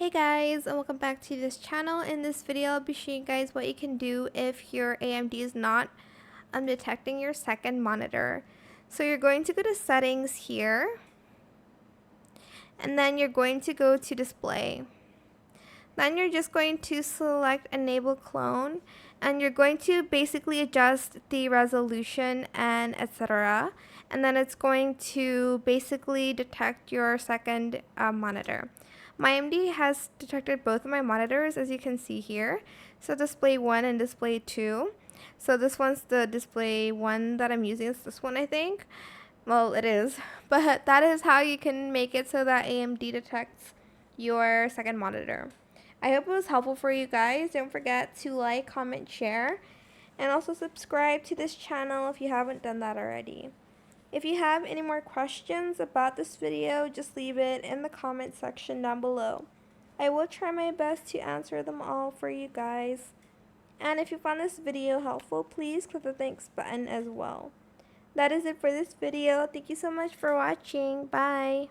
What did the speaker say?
Hey guys, and welcome back to this channel. In this video, I'll be showing you guys what you can do if your AMD is not detecting your second monitor. So you're going to go to settings here, and then you're going to go to display. Then you're just going to select enable clone, and you're going to basically adjust the resolution and etc. And then it's going to basically detect your second monitor. My AMD has detected both of my monitors, as you can see here. So display 1 and display 2. So this one's the display 1 that I'm using. It's this one, I think. Well, it is. But that is how you can make it so that AMD detects your second monitor. I hope it was helpful for you guys. Don't forget to like, comment, share, and also subscribe to this channel if you haven't done that already. If you have any more questions about this video, just leave it in the comment section down below. I will try my best to answer them all for you guys. And if you found this video helpful, please click the thanks button as well. That is it for this video. Thank you so much for watching. Bye.